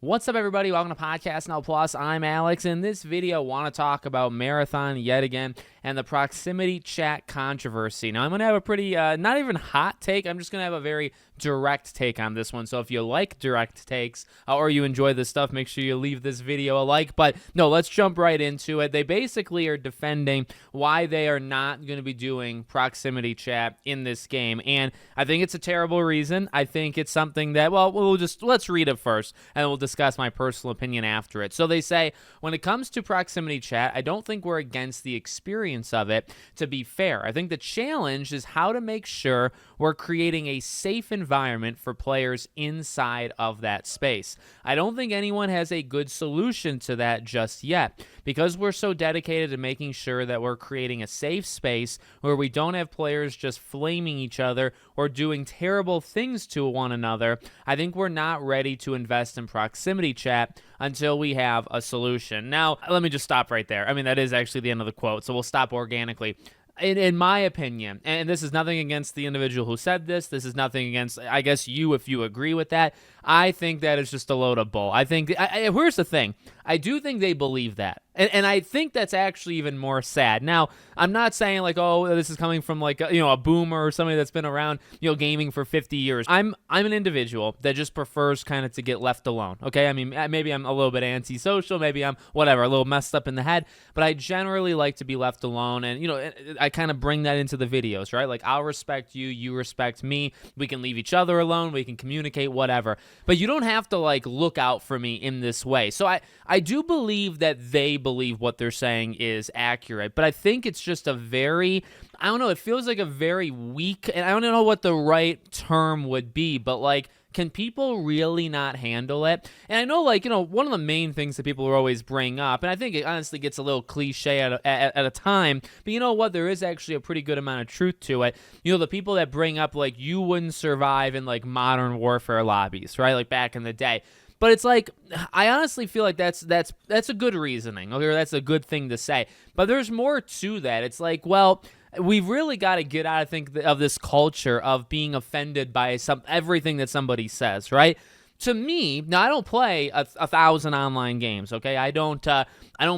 What's up, everybody? Welcome to Podcast Now Plus. I'm Alex. In this video, I want to talk about Marathon yet again and the proximity chat controversy. Now, I'm going to have a pretty, not even hot take. I'm just going to have a very direct take on this one. So if you like direct takes or you enjoy this stuff, make sure you leave this video a like. But no, let's jump right into it. They basically are defending why they are not going to be doing proximity chat in this game. And I think it's a terrible reason. I think it's something that, well, let's read it first and we'll discuss my personal opinion after it. So they say, when it comes to proximity chat, I don't think we're against the experience of it, to be fair. I think the challenge is how to make sure we're creating a safe environment for players inside of that space. I don't think anyone has a good solution to that just yet, because we're so dedicated to making sure that we're creating a safe space where we don't have players just flaming each other or doing terrible things to one another. I think we're not ready to invest in proximity chat until we have a solution. Now, let me just stop right there. I mean, that is actually the end of the quote, so we'll stop organically. In my opinion, and this is nothing against the individual who said this, this is nothing against, I guess, you if you agree with that, I think that is just a load of bull. I think, here's the thing, I do think they believe that, and I think that's actually even more sad. Now, I'm not saying like, oh, this is coming from like, a boomer or somebody that's been around, gaming for 50 years. I'm an individual that just prefers kind of to get left alone, okay? I mean, maybe I'm a little bit antisocial, maybe I'm, whatever, a little messed up in the head, but I generally like to be left alone, and, I kind of bring that into the videos, right? Like, I'll respect you, you respect me, we can leave each other alone, we can communicate, whatever. But you don't have to, like, look out for me in this way. So I do believe that they believe what they're saying is accurate, but I think it's just a very, I don't know, it feels like a very weak, and I don't know what the right term would be, but, like, can people really not handle it? And I know, like, one of the main things that people are always bring up, and I think it honestly gets a little cliche at a time, but you know what? There is actually a pretty good amount of truth to it. The people that bring up, like, you wouldn't survive in, like, modern warfare lobbies, right? Like, back in the day. But it's like, I honestly feel like that's a good reasoning, okay? Or that's a good thing to say. But there's more to that. It's like, well, we've really got to get out, I think, of this culture of being offended by everything that somebody says, right? To me, now I don't play 1,000 online games, okay? I don't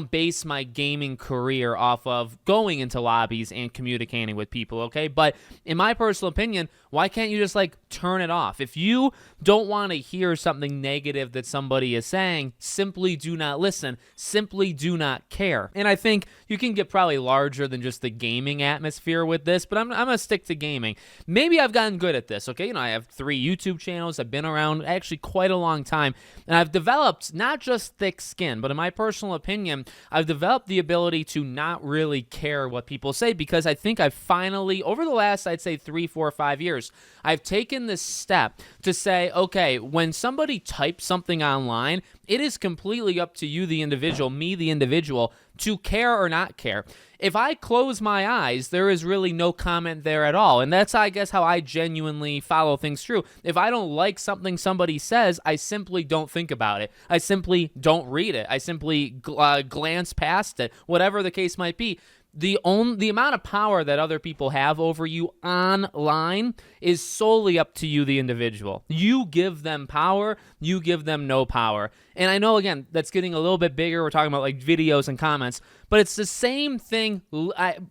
base my gaming career off of going into lobbies and communicating with people, okay? But in my personal opinion, why can't you just, like, turn it off? If you don't want to hear something negative that somebody is saying, simply do not listen, simply do not care. And I think you can get probably larger than just the gaming atmosphere with this, but I'm going to stick to gaming. Maybe I've gotten good at this, okay? I have 3 YouTube channels. I've been around actually quite a long time, and I've developed not just thick skin, but in my personal opinion, I've developed the ability to not really care what people say, because I think I've finally, over the last, I'd say 3, 4, 5 years, I've taken this step to say, okay, when somebody types something online, it is completely up to you, the individual, me, the individual, to care or not care. If I close my eyes, there is really no comment there at all. And that's, I guess, how I genuinely follow things through. If I don't like something somebody says, I simply don't think about it. I simply don't read it. I simply glance past it, whatever the case might be. The amount of power that other people have over you online is solely up to you, the individual. You give them power, you give them no power. And I know, again, that's getting a little bit bigger. We're talking about, like, videos and comments, but it's the same thing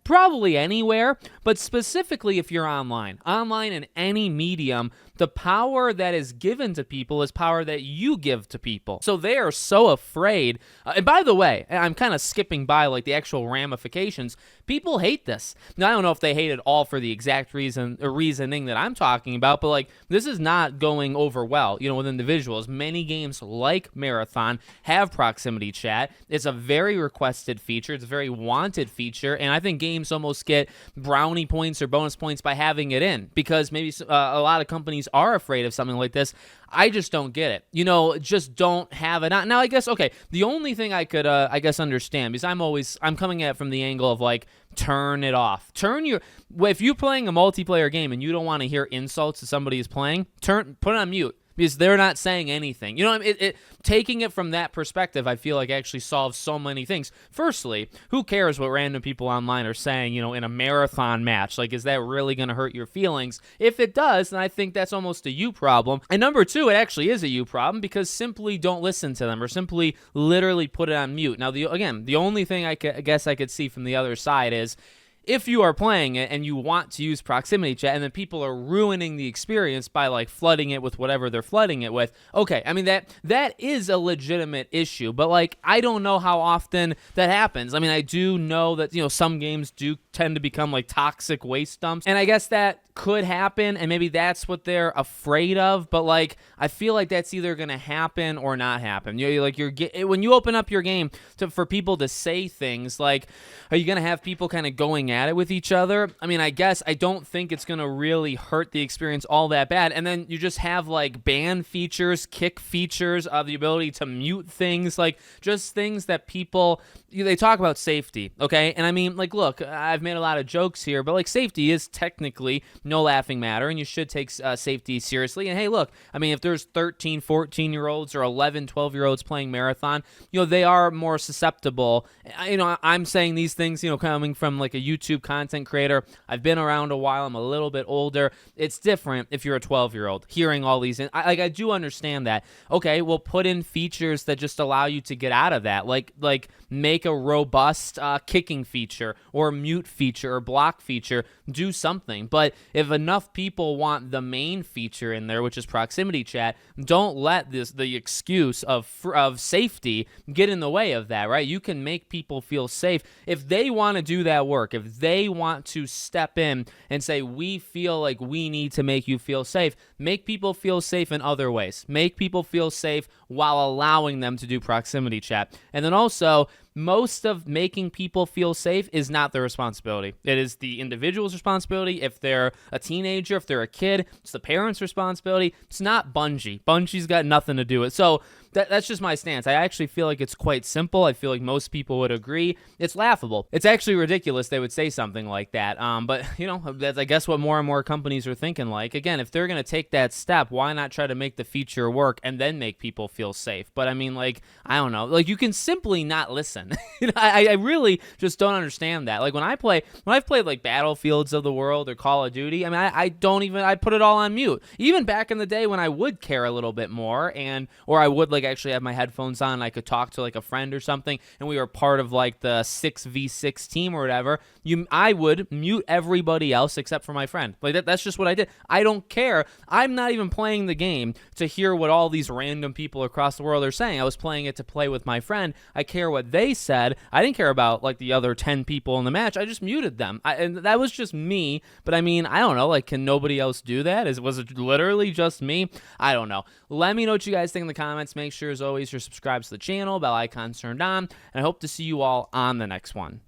probably anywhere, but specifically if you're online. Online in any medium, the power that is given to people is power that you give to people. So they are so afraid. And by the way, I'm kind of skipping by, like, the actual ramifications. People hate this. Now, I don't know if they hate it all for the exact reasoning that I'm talking about, but, like, this is not going over well, with individuals. Many games like Marathon have proximity chat. It's a very requested feature. It's a very wanted feature, and I think games almost get brownie points or bonus points by having it in, because maybe a lot of companies are afraid of something like this. I just don't get it. Just don't have it on. Now, I guess, okay, the only thing I could, understand, because I'm coming at it from the angle of, like, turn it off. If you're playing a multiplayer game and you don't want to hear insults that somebody is playing, put it on mute. because they're not saying anything. You know what I mean? Taking it from that perspective, I feel like actually solves so many things. Firstly, who cares what random people online are saying, you know, in a marathon match? Like, is that really going to hurt your feelings? If it does, then I think that's almost a you problem. And number two, it actually is a you problem, because simply don't listen to them, or simply literally put it on mute. Now, the only thing I guess I could see from the other side is, if you are playing it and you want to use proximity chat and then people are ruining the experience by like flooding it with whatever they're flooding it with, okay, I mean that is a legitimate issue, but like I don't know how often that happens. I mean, I do know that, you know, some games do tend to become like toxic waste dumps, and I guess that could happen, and maybe that's what they're afraid of, but like I feel like that's either going to happen or not happen. You know, like when you open up your game for people to say things, like, are you going to have people kind of going at it with each other? I mean, I guess I don't think it's going to really hurt the experience all that bad. And then you just have like ban features, kick features, the ability to mute things, like just things that people, they talk about safety, okay? And I mean, like, look, I've made a lot of jokes here, but like safety is technically no laughing matter, and you should take safety seriously. And hey, look, I mean, if there's 13, 14-year-olds or 11, 12-year-olds playing Marathon, you know, they are more susceptible. You know, I'm saying these things, you know, coming from like a YouTube content creator. I've been around a while. I'm a little bit older. It's different if you're a 12-year-old hearing all these. I do understand that. Okay, well, put in features that just allow you to get out of that. Like make a robust kicking feature or mute feature or block feature. Do something. But if enough people want the main feature in there, which is proximity chat, don't let the excuse of safety get in the way of that, right? You can make people feel safe. If they want to do that work, if they want to step in and say, we feel like we need to make you feel safe, make people feel safe in other ways. Make people feel safe while allowing them to do proximity chat. And then also, most of making people feel safe is not their responsibility. It is the individual's responsibility. If they're a teenager, if they're a kid, it's the parent's responsibility. It's not Bungie. Bungie's got nothing to do with it. So that's just my stance. I actually feel like it's quite simple. I feel like most people would agree. It's laughable. It's actually ridiculous they would say something like that. But, you know, that's, I guess, what more and more companies are thinking like. Again, if they're going to take that step, why not try to make the feature work and then make people feel safe? But, I mean, like, I don't know. Like, you can simply not listen. You know, I really just don't understand that. Like, when I've played like Battlefields of the World or Call of Duty, I mean, I put it all on mute. Even back in the day when I would care a little bit more, or I would like actually have my headphones on and I could talk to like a friend or something, and we were part of like the 6v6 team or whatever, I would mute everybody else except for my friend. Like that's just what I did. I don't care. I'm not even playing the game to hear what all these random people across the world are saying. I was playing it to play with my friend. I care what they said. I didn't care about like the other 10 people in the match. I just muted them. And that was just me. But I mean, I don't know. Like, can nobody else do that? Was it literally just me? I don't know. Let me know what you guys think in the comments. Make sure, as always, you're subscribed to the channel, bell icon turned on, and I hope to see you all on the next one.